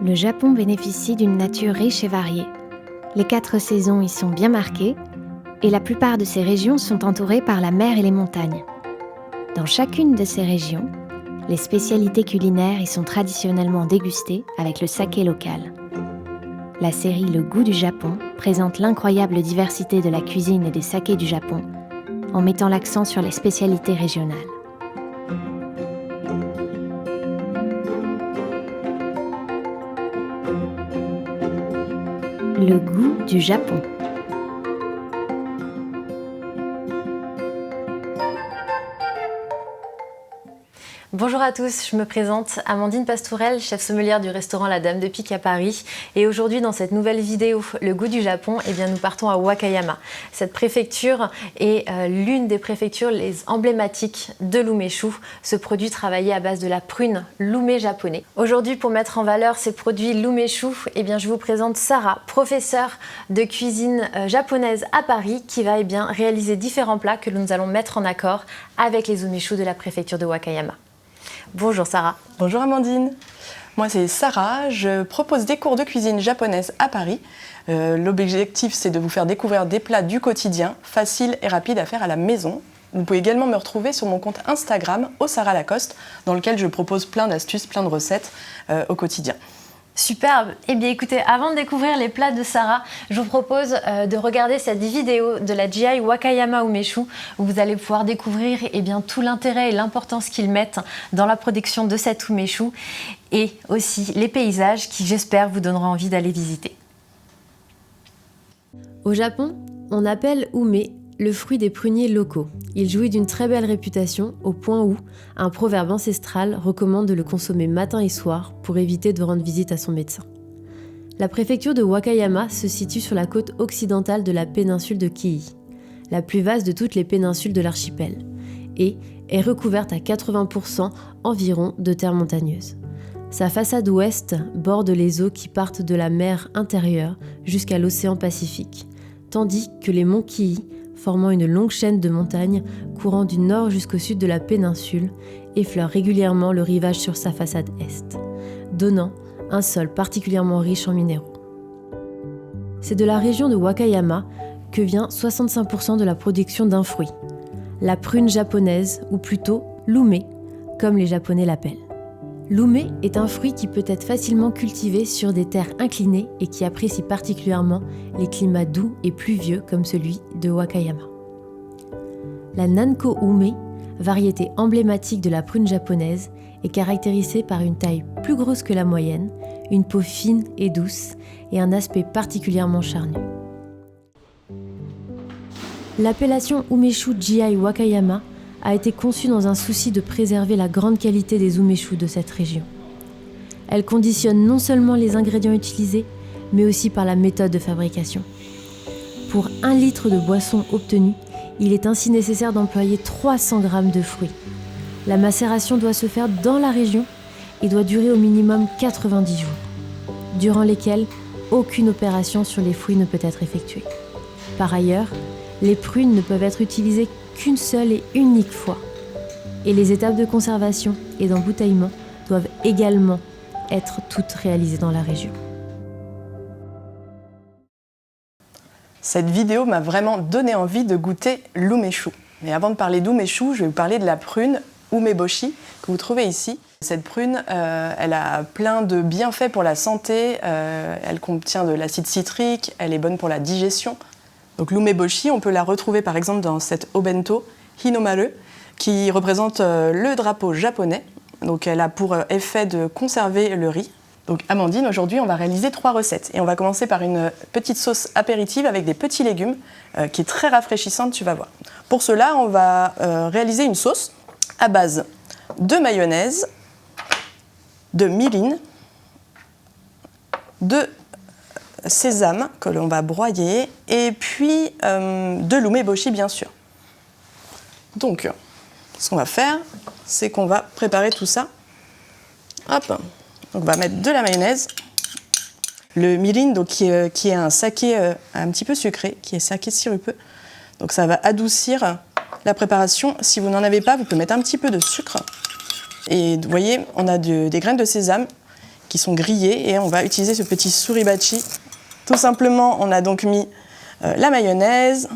Le Japon bénéficie d'une nature riche et variée. Les 4 saisons y sont bien marquées et la plupart de ces régions sont entourées par la mer et les montagnes. Dans chacune de ces régions, les spécialités culinaires y sont traditionnellement dégustées avec le saké local. La série Le goût du Japon présente l'incroyable diversité de la cuisine et des sakés du Japon en mettant l'accent sur les spécialités régionales. Le goût du Japon. Bonjour à tous, je me présente Amandine Pastourel, chef sommelière du restaurant La Dame de Pique à Paris. Et aujourd'hui, dans cette nouvelle vidéo, Le goût du Japon, nous partons à Wakayama. Cette préfecture est l'une des préfectures les emblématiques de l'umeshu, ce produit travaillé à base de la prune l'ume japonais. Aujourd'hui, pour mettre en valeur ces produits l'umeshu, je vous présente Sarah, professeure de cuisine japonaise à Paris, qui va réaliser différents plats que nous allons mettre en accord avec les umeshu de la préfecture de Wakayama. Bonjour Sarah. Bonjour Amandine. Moi c'est Sarah, je propose des cours de cuisine japonaise à Paris. L'objectif c'est de vous faire découvrir des plats du quotidien, faciles et rapides à faire à la maison. Vous pouvez également me retrouver sur mon compte Instagram, Sarah Lacoste, dans lequel je propose plein d'astuces, plein de recettes au quotidien. Superbe. Écoutez, avant de découvrir les plats de Sarah, je vous propose de regarder cette vidéo de la GI Wakayama Umeshu où vous allez pouvoir découvrir tout l'intérêt et l'importance qu'ils mettent dans la production de cet umeshu et aussi les paysages qui, j'espère, vous donneront envie d'aller visiter. Au Japon, on appelle ume le fruit des pruniers locaux. Il jouit d'une très belle réputation au point où un proverbe ancestral recommande de le consommer matin et soir pour éviter de rendre visite à son médecin. La préfecture de Wakayama se situe sur la côte occidentale de la péninsule de Kii, la plus vaste de toutes les péninsules de l'archipel, et est recouverte à 80% environ de terres montagneuses. Sa façade ouest borde les eaux qui partent de la mer intérieure jusqu'à l'océan Pacifique, tandis que les monts Kii, formant une longue chaîne de montagnes courant du nord jusqu'au sud de la péninsule, effleure régulièrement le rivage sur sa façade est, donnant un sol particulièrement riche en minéraux. C'est de la région de Wakayama que vient 65% de la production d'un fruit, la prune japonaise, ou plutôt l'ume, comme les Japonais l'appellent. L'ume est un fruit qui peut être facilement cultivé sur des terres inclinées et qui apprécie particulièrement les climats doux et pluvieux comme celui de Wakayama. La Nanko ume, variété emblématique de la prune japonaise, est caractérisée par une taille plus grosse que la moyenne, une peau fine et douce et un aspect particulièrement charnu. L'appellation Umeshu GI Wakayama a été conçue dans un souci de préserver la grande qualité des umeshu de cette région. Elle conditionne non seulement les ingrédients utilisés, mais aussi par la méthode de fabrication. Pour 1 litre de boisson obtenue, il est ainsi nécessaire d'employer 300 g de fruits. La macération doit se faire dans la région et doit durer au minimum 90 jours, durant lesquels aucune opération sur les fruits ne peut être effectuée. Par ailleurs, les prunes ne peuvent être utilisées qu'une seule et unique fois. Et les étapes de conservation et d'embouteillement doivent également être toutes réalisées dans la région. Cette vidéo m'a vraiment donné envie de goûter l'umeshu. Mais avant de parler d'umeshu, je vais vous parler de la prune umeboshi que vous trouvez ici. Cette prune, elle a plein de bienfaits pour la santé, elle contient de l'acide citrique, elle est bonne pour la digestion. Donc l'umeboshi, on peut la retrouver par exemple dans cette obento Hinomaru qui représente le drapeau japonais. Donc elle a pour effet de conserver le riz. Donc Amandine, aujourd'hui on va réaliser 3 recettes et on va commencer par une petite sauce apéritive avec des petits légumes qui est très rafraîchissante, tu vas voir. Pour cela, on va réaliser une sauce à base de mayonnaise, de mirin, de sésame que l'on va broyer et puis de l'umeboshi bien sûr. Donc ce qu'on va faire, c'est qu'on va préparer tout ça. Hop. Donc, on va mettre de la mayonnaise, le mirin donc, qui est un saké un petit peu sucré, qui est saké sirupeux. Donc ça va adoucir la préparation. Si vous n'en avez pas, vous pouvez mettre un petit peu de sucre. Et vous voyez, on a des graines de sésame qui sont grillés et on va utiliser ce petit suribachi. Tout simplement, on a donc mis la mayonnaise,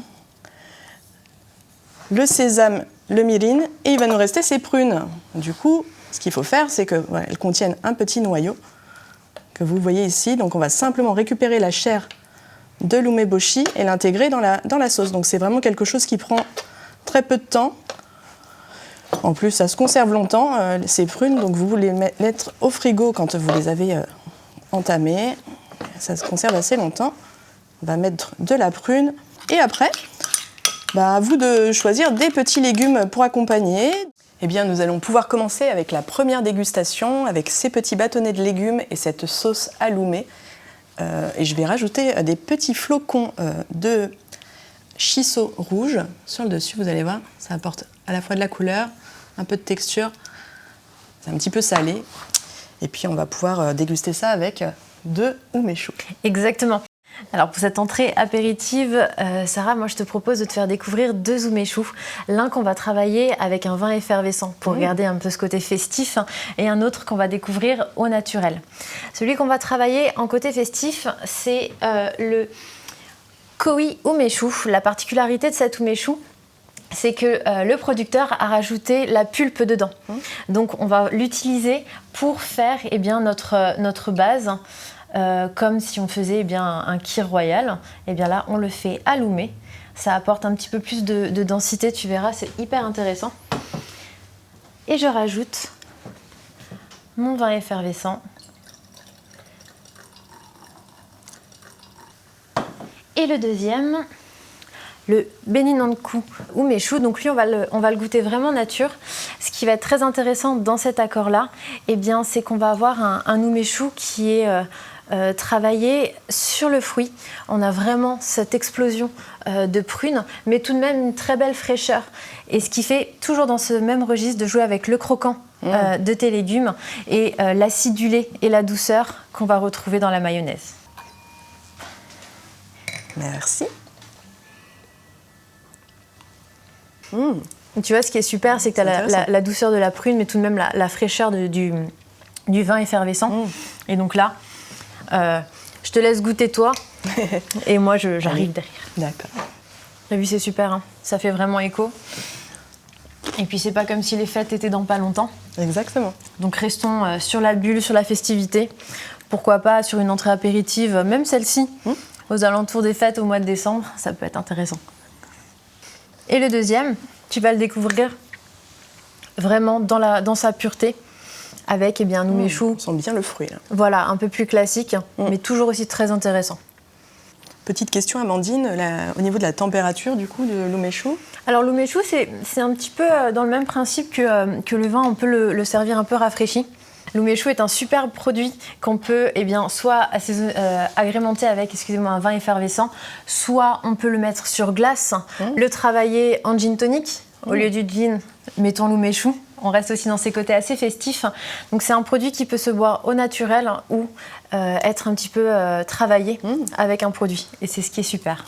le sésame, le mirin et il va nous rester ces prunes. Du coup, ce qu'il faut faire, c'est qu'elles contiennent un petit noyau que vous voyez ici. Donc on va simplement récupérer la chair de l'umeboshi et l'intégrer dans la sauce. Donc c'est vraiment quelque chose qui prend très peu de temps. En plus, ça se conserve longtemps, ces prunes, donc vous les mettre au frigo quand vous les avez entamées. Ça se conserve assez longtemps. On va mettre de la prune. Et après, à vous de choisir des petits légumes pour accompagner. Eh bien, nous allons pouvoir commencer avec la première dégustation, avec ces petits bâtonnets de légumes et cette sauce aloumée. Et je vais rajouter des petits flocons de shiso rouge sur le dessus, vous allez voir. Ça apporte à la fois de la couleur, un peu de texture. C'est un petit peu salé. Et puis, on va pouvoir déguster ça avec de umeshu. Exactement. Alors pour cette entrée apéritive, Sarah, moi je te propose de te faire découvrir 2 umeshu. L'un qu'on va travailler avec un vin effervescent pour garder un peu ce côté festif et un autre qu'on va découvrir au naturel. Celui qu'on va travailler en côté festif, c'est le Koi umeshu. La particularité de cet umeshu, c'est que le producteur a rajouté la pulpe dedans. Donc on va l'utiliser pour faire notre base. Comme si on faisait un kir royal, et bien là on le fait aloumé. Ça apporte un petit peu plus de densité, tu verras, c'est hyper intéressant. Et je rajoute mon vin effervescent. Et le deuxième, le Beninanku umeshu. Donc lui, on va le goûter vraiment nature. Ce qui va être très intéressant dans cet accord-là, c'est qu'on va avoir un umeshu qui est travaillé sur le fruit. On a vraiment cette explosion de prunes, mais tout de même une très belle fraîcheur. Et ce qui fait, toujours dans ce même registre, de jouer avec le croquant de tes légumes et l'acidulé et la douceur qu'on va retrouver dans la mayonnaise. Merci. Tu vois, ce qui est super, c'est que tu as la douceur de la prune, mais tout de même la fraîcheur du vin effervescent. Et donc là, je te laisse goûter toi, et moi j'arrive derrière. D'accord. Et puis c'est super, hein. Ça fait vraiment écho. Et puis c'est pas comme si les fêtes étaient dans pas longtemps. Exactement. Donc restons sur la bulle, sur la festivité. Pourquoi pas sur une entrée apéritive, même celle-ci, aux alentours des fêtes au mois de décembre, ça peut être intéressant. Et le deuxième, tu vas le découvrir vraiment dans sa pureté. Avec un umeshu. On sent bien le fruit. Là. Voilà, un peu plus classique, mais toujours aussi très intéressant. Petite question, Amandine, au niveau de la température du coup de l'umeshu. Alors l'umeshu, c'est un petit peu dans le même principe que le vin, on peut le servir un peu rafraîchi. L'umeshu est un superbe produit qu'on peut soit agrémenter avec un vin effervescent, soit on peut le mettre sur glace, le travailler en gin tonic. Au lieu du gin, mettons l'umeshu. On reste aussi dans ces côtés assez festifs. Donc c'est un produit qui peut se boire au naturel ou être un petit peu travaillé avec un produit. Et c'est ce qui est super.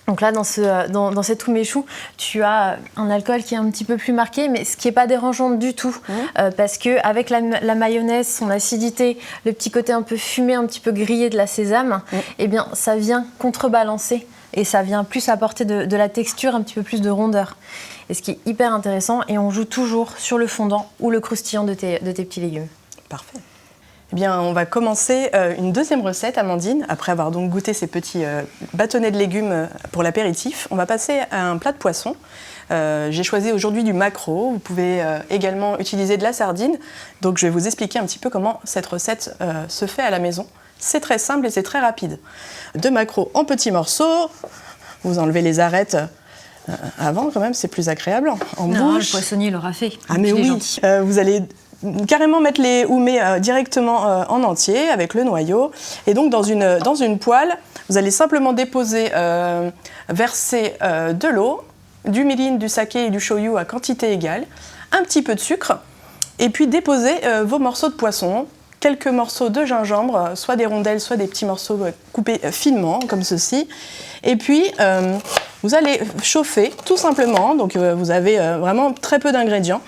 Donc là, dans cet umeshu, tu as un alcool qui est un petit peu plus marqué, mais ce qui n'est pas dérangeant du tout. Parce qu'avec la mayonnaise, son acidité, le petit côté un peu fumé, un petit peu grillé de la sésame, ça vient contrebalancer. Et ça vient plus apporter de la texture, un petit peu plus de rondeur. Et ce qui est hyper intéressant, et on joue toujours sur le fondant ou le croustillant de tes petits légumes. Parfait. Eh bien, on va commencer une deuxième recette, Amandine. Après avoir donc goûté ces petits bâtonnets de légumes pour l'apéritif, on va passer à un plat de poisson. J'ai choisi aujourd'hui du maquereau. Vous pouvez également utiliser de la sardine. Donc, je vais vous expliquer un petit peu comment cette recette se fait à la maison. C'est très simple et c'est très rapide. 2 maquereaux en petits morceaux. Vous enlevez les arêtes avant, quand même, c'est plus agréable en bouche. Le poissonnier l'aura fait. Ah mais oui, vous allez carrément mettre les umés directement en entier avec le noyau. Et donc dans une poêle, vous allez simplement déposer, verser de l'eau, du mirin, du saké et du shoyu à quantité égale, un petit peu de sucre, et puis déposer vos morceaux de poisson, quelques morceaux de gingembre, soit des rondelles, soit des petits morceaux coupés finement, comme ceci. Et puis, vous allez chauffer, tout simplement. Donc, vous avez vraiment très peu d'ingrédients.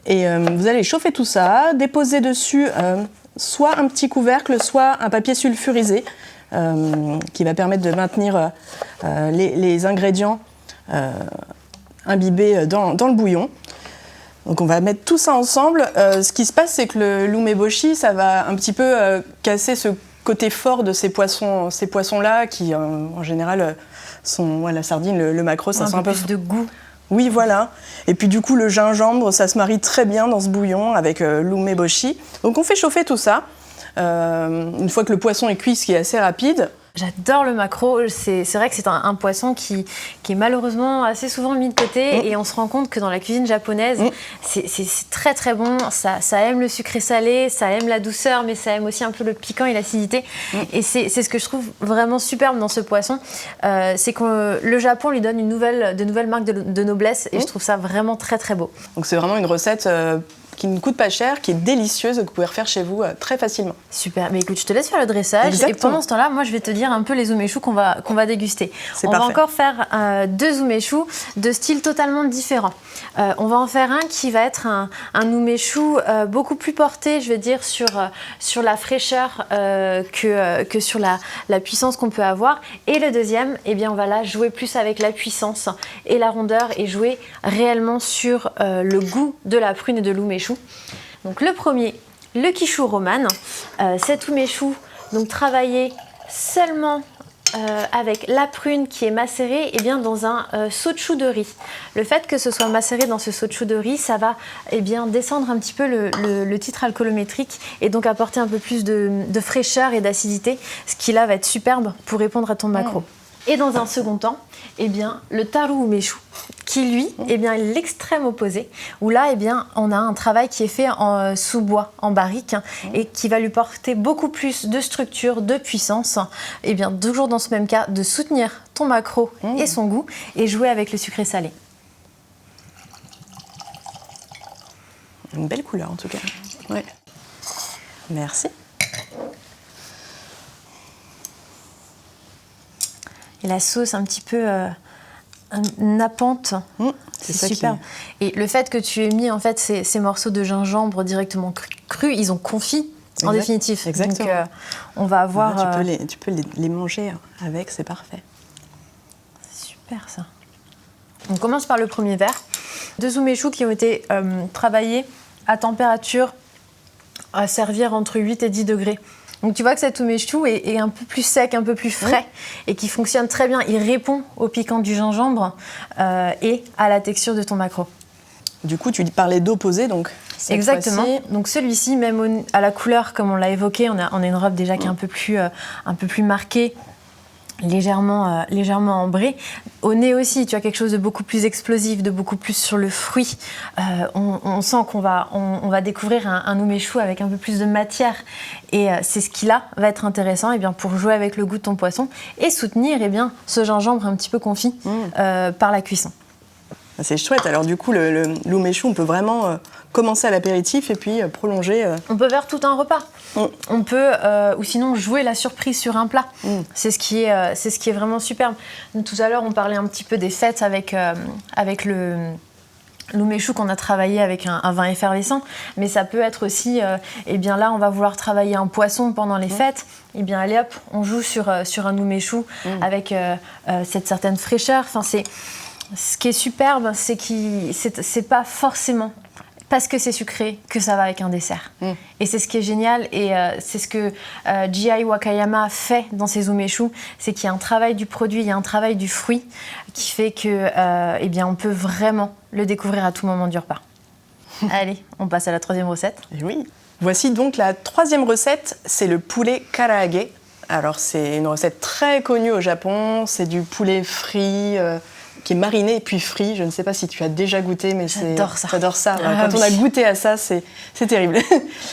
Et vous allez chauffer tout ça, déposer dessus soit un petit couvercle, soit un papier sulfurisé qui va permettre de maintenir les ingrédients imbibés dans le bouillon. Donc on va mettre tout ça ensemble. Ce qui se passe, c'est que le umeboshi, ça va un petit peu casser ce côté fort de ces poissons-là qui, en général, sont la sardine, le maquereau, ça sent un peu plus de goût. Oui, voilà. Et puis du coup, le gingembre, ça se marie très bien dans ce bouillon avec l'umeboshi. Donc on fait chauffer tout ça. Une fois que le poisson est cuit, ce qui est assez rapide. J'adore le maquereau. C'est vrai que c'est un poisson qui est malheureusement assez souvent mis de côté. Et on se rend compte que dans la cuisine japonaise, c'est très très bon. Ça aime le sucré salé, ça aime la douceur, mais ça aime aussi un peu le piquant et l'acidité. Et c'est ce que je trouve vraiment superbe dans ce poisson. C'est que le Japon lui donne de nouvelles marques de noblesse. Et je trouve ça vraiment très très beau. Donc c'est vraiment une recette qui ne coûte pas cher, qui est délicieuse, que vous pouvez refaire chez vous très facilement. Super, mais écoute, je te laisse faire le dressage. Exactement. Et pendant ce temps-là, moi je vais te dire un peu les umeshu qu'on va déguster. On parfait. va encore faire 2 umeshu de styles totalement différents. On va en faire un qui va être un umeshu beaucoup plus porté, je vais dire, sur la fraîcheur que sur la puissance qu'on peut avoir. Et le deuxième, eh bien, on va là jouer plus avec la puissance et la rondeur et jouer réellement sur le goût de la prune et de l'umeshu. Donc le premier, le kishu roman, cet umeshu donc travaillé seulement avec la prune qui est macérée dans un sochu de riz. Le fait que ce soit macéré dans ce sochu de riz, ça va descendre un petit peu le titre alcoolométrique et donc apporter un peu plus de fraîcheur et d'acidité, ce qui là va être superbe pour répondre à ton maquereau. Et dans un second temps, le taru umeshu, qui lui est l'extrême opposé, où là on a un travail qui est fait sous bois, en barrique, et qui va lui porter beaucoup plus de structure, de puissance, toujours dans ce même cas, de soutenir ton maquereau et son goût, et jouer avec le sucré salé. Une belle couleur en tout cas. Ouais. Merci. Et la sauce un petit peu nappante, c'est super. Et le fait que tu aies mis en fait ces morceaux de gingembre directement crus, ils ont confit en définitive. Exactement. Donc on va avoir... Tu peux les manger avec, c'est parfait. C'est super ça. On commence par le premier verre. 2 umeshu qui ont été travaillés à température à servir entre 8 et 10 degrés. Donc tu vois que cet umeshu est un peu plus sec, un peu plus frais et qui fonctionne très bien. Il répond au piquant du gingembre et à la texture de ton maquereau. Du coup, tu parlais d'opposé, donc exactement. Donc celui-ci, même à la couleur, comme on l'a évoqué, on a une robe déjà qui est un peu plus marquée, légèrement ambrée. Au nez aussi, tu as quelque chose de beaucoup plus explosif, de beaucoup plus sur le fruit. On sent qu'on va découvrir un umeshu avec un peu plus de matière. Et c'est ce qui là va être intéressant pour jouer avec le goût de ton poisson et soutenir ce gingembre un petit peu confit par la cuisson. C'est chouette. Alors du coup, l'umeshu, on peut vraiment commencer à l'apéritif et puis prolonger. On peut faire tout un repas. On peut, ou sinon, jouer la surprise sur un plat. C'est ce qui est vraiment superbe. Tout à l'heure, on parlait un petit peu des fêtes avec l'umeshu qu'on a travaillé avec un vin effervescent, mais ça peut être aussi, là, on va vouloir travailler un poisson pendant les fêtes. Allez hop, on joue sur un umeshu avec cette certaine fraîcheur. Enfin, ce qui est superbe, c'est que c'est pas forcément parce que c'est sucré que ça va avec un dessert. Et c'est ce qui est génial et c'est ce que G.I. Wakayama fait dans ses umeshu, c'est qu'il y a un travail du produit, il y a un travail du fruit qui fait que on peut vraiment le découvrir à tout moment du repas. Allez, on passe à la 3e recette. Et oui. Voici donc la 3e recette, c'est le poulet karaage. Alors c'est une recette très connue au Japon, c'est du poulet frit qui est mariné et puis frit. Je ne sais pas si tu as déjà goûté, mais j'adore ça. J'adore ça. Quand on a goûté à ça, c'est terrible.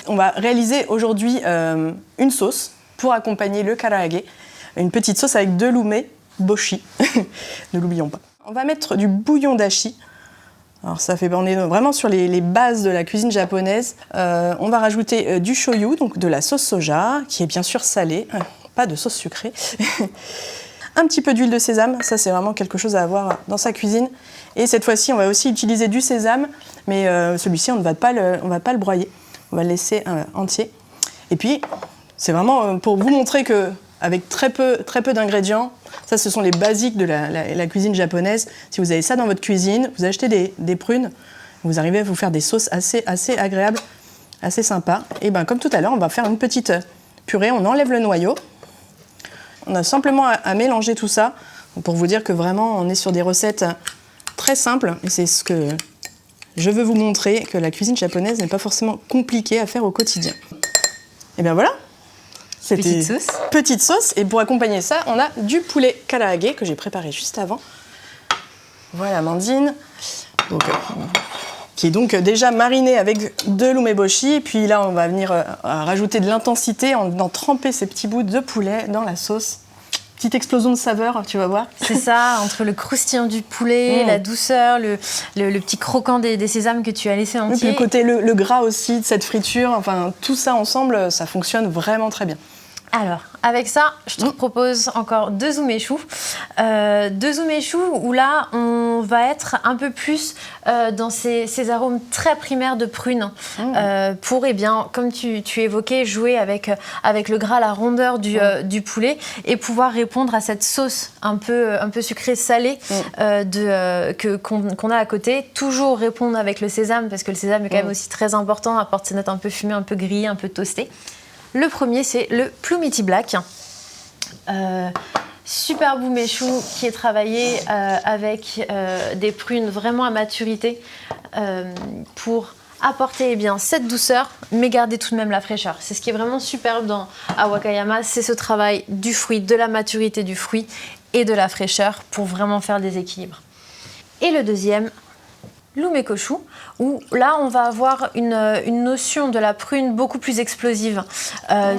On va réaliser aujourd'hui une sauce pour accompagner le karaage. Une petite sauce avec de l'umeboshi. Ne l'oublions pas. On va mettre du bouillon d'ashi. Alors on est vraiment sur les bases de la cuisine japonaise. On va rajouter du shoyu, donc de la sauce soja, qui est bien sûr salée, pas de sauce sucrée. Un petit peu d'huile de sésame, ça c'est vraiment quelque chose à avoir dans sa cuisine. Et cette fois-ci, on va aussi utiliser du sésame, mais celui-ci, on ne va pas le broyer. On va le laisser entier. Et puis, c'est vraiment pour vous montrer qu'avec très peu d'ingrédients, ça ce sont les basiques de la cuisine japonaise. Si vous avez ça dans votre cuisine, vous achetez des prunes, vous arrivez à vous faire des sauces assez agréables, assez sympas. Et bien comme tout à l'heure, on va faire une petite purée, on enlève le noyau. On a simplement à mélanger tout ça pour vous dire que vraiment on est sur des recettes très simples. Et c'est ce que je veux vous montrer, que la cuisine japonaise n'est pas forcément compliquée à faire au quotidien. Et bien voilà, c'était petite sauce. Et pour accompagner ça, on a du poulet karaage que j'ai préparé juste avant. Voilà, Amandine. Donc, qui est donc déjà mariné avec de l'umeboshi. Puis là, on va venir rajouter de l'intensité en tremper ces petits bouts de poulet dans la sauce. Petite explosion de saveur, tu vas voir. C'est ça, entre le croustillant du poulet, la douceur, le petit croquant des sésames que tu as laissé entier. Et puis le côté, le gras aussi de cette friture, enfin tout ça ensemble, ça fonctionne vraiment très bien. Alors, avec ça, je te propose encore deux umeshu. Deux umeshu où là, on va être un peu plus dans ces arômes très primaires de prunes pour, comme tu évoquais, jouer avec le gras, la rondeur du poulet et pouvoir répondre à cette sauce un peu sucrée salée qu'on a à côté. Toujours répondre avec le sésame parce que le sésame est quand même aussi très important, apporte ces notes un peu fumées, un peu grillées, un peu toastées. Le premier, c'est le Plumity Black. Superbe umeshu qui est travaillé avec des prunes vraiment à maturité pour apporter cette douceur, mais garder tout de même la fraîcheur. C'est ce qui est vraiment superbe à Wakayama, c'est ce travail du fruit, de la maturité du fruit et de la fraîcheur pour vraiment faire des équilibres. Et le deuxième, l'umekoshu, où là on va avoir une notion de la prune beaucoup plus explosive.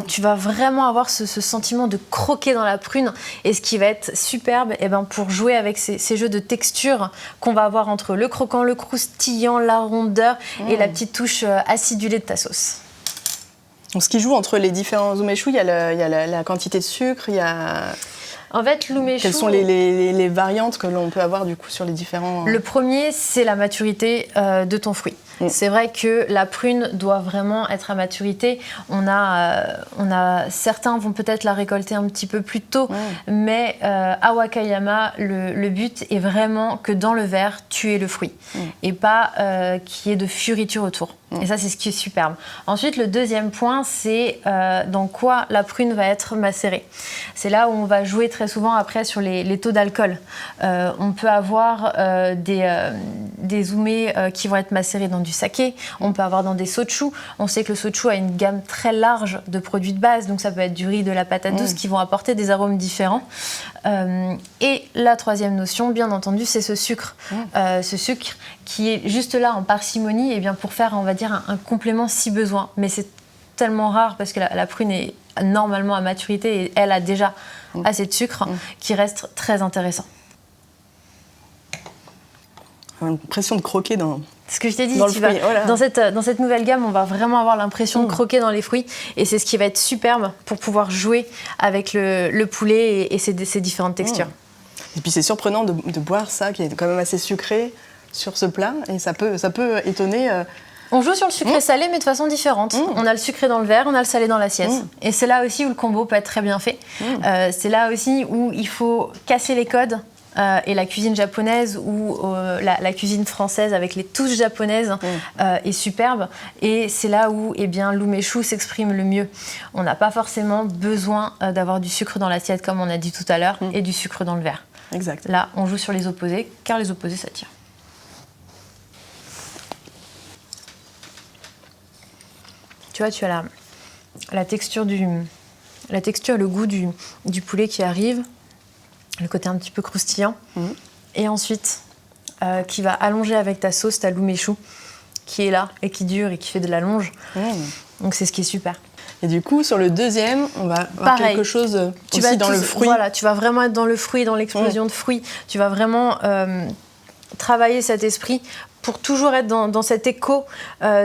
Tu vas vraiment avoir ce sentiment de croquer dans la prune et ce qui va être superbe pour jouer avec ces jeux de texture qu'on va avoir entre le croquant, le croustillant, la rondeur et la petite touche acidulée de ta sauce. Donc, ce qui joue entre les différents umeshu, il y a la quantité de sucre, il y a... En fait, l'umeshu... Quelles sont les variantes que l'on peut avoir du coup sur les différents... Le premier, c'est la maturité de ton fruit. C'est vrai que la prune doit vraiment être à maturité. Certains vont peut-être la récolter un petit peu plus tôt, mais à Wakayama, le but est vraiment que dans le verre, tu aies le fruit et pas qu'il y ait de fioriture autour. Et ça, c'est ce qui est superbe. Ensuite, le deuxième point, c'est dans quoi la prune va être macérée. C'est là où on va jouer très souvent après sur les taux d'alcool. On peut avoir des umés qui vont être macérés dans du saké. On peut avoir dans des sochu. On sait que le sochu a une gamme très large de produits de base. Donc, ça peut être du riz, de la patate douce qui vont apporter des arômes différents. Et la troisième notion, bien entendu, c'est ce sucre. Ce sucre qui est juste là en parcimonie pour faire, on va dire, un complément si besoin. Mais c'est tellement rare parce que la prune est normalement à maturité et elle a déjà assez de sucre qui reste très intéressant. L'impression de croquer dans... Ce que je t'ai dit, dans cette nouvelle gamme, on va vraiment avoir l'impression de croquer dans les fruits et c'est ce qui va être superbe pour pouvoir jouer avec le poulet et ses différentes textures. Et puis c'est surprenant de boire ça qui est quand même assez sucré sur ce plat et ça peut étonner. On joue sur le sucré salé mais de façon différente. On a le sucré dans le verre, on a le salé dans l'assiette. Et c'est là aussi où le combo peut être très bien fait. C'est là aussi où il faut casser les codes. Et la cuisine japonaise ou la cuisine française avec les touches japonaises est superbe. Et c'est là où l'umeshu s'exprime le mieux. On n'a pas forcément besoin d'avoir du sucre dans l'assiette comme on a dit tout à l'heure et du sucre dans le verre. Exact. Là, on joue sur les opposés car les opposés s'attirent. Tu vois, tu as la texture, le goût du poulet qui arrive. Le côté un petit peu croustillant. Et ensuite, qui va allonger avec ta sauce, ta l'umeshu, qui est là et qui dure et qui fait de la longe. Donc c'est ce qui est super. Et du coup, sur le deuxième, on va avoir quelque chose aussi dans le fruit. Voilà, tu vas vraiment être dans le fruit, dans l'explosion de fruits. Tu vas vraiment travailler cet esprit pour toujours être dans cet écho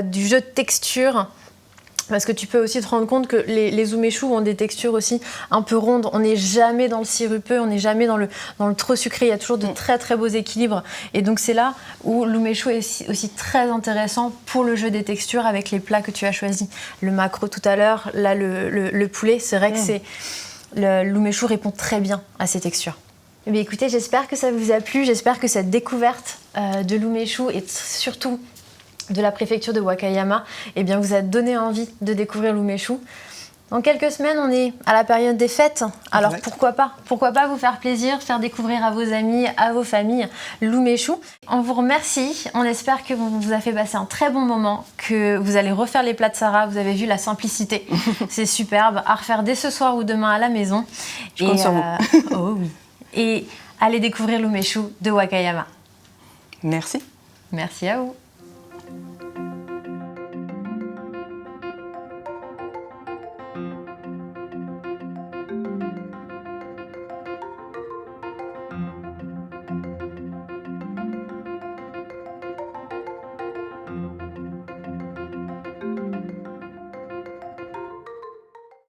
du jeu de texture, Parce que tu peux aussi te rendre compte que les umeshu ont des textures aussi un peu rondes. On n'est jamais dans le sirupeux, on n'est jamais dans le trop sucré. Il y a toujours de très très beaux équilibres. Et donc c'est là où l'umeshu est aussi très intéressant pour le jeu des textures avec les plats que tu as choisis. Le maquereau tout à l'heure, là le poulet, c'est vrai que l'umeshu répond très bien à ces textures. Eh bien, écoutez, j'espère que ça vous a plu. J'espère que cette découverte de l'umeshu et surtout de la préfecture de Wakayama, eh bien, vous a donné envie de découvrir l'umeshu. Dans quelques semaines, on est à la période des fêtes. Alors pourquoi pas vous faire plaisir, faire découvrir à vos amis, à vos familles l'umeshu. On vous remercie. On espère que vous a fait passer un très bon moment, que vous allez refaire les plats de Sarah. Vous avez vu la simplicité. C'est superbe. À refaire dès ce soir ou demain à la maison. Je compte sur vous. Oh oui. Et allez découvrir l'umeshu de Wakayama. Merci. Merci à vous.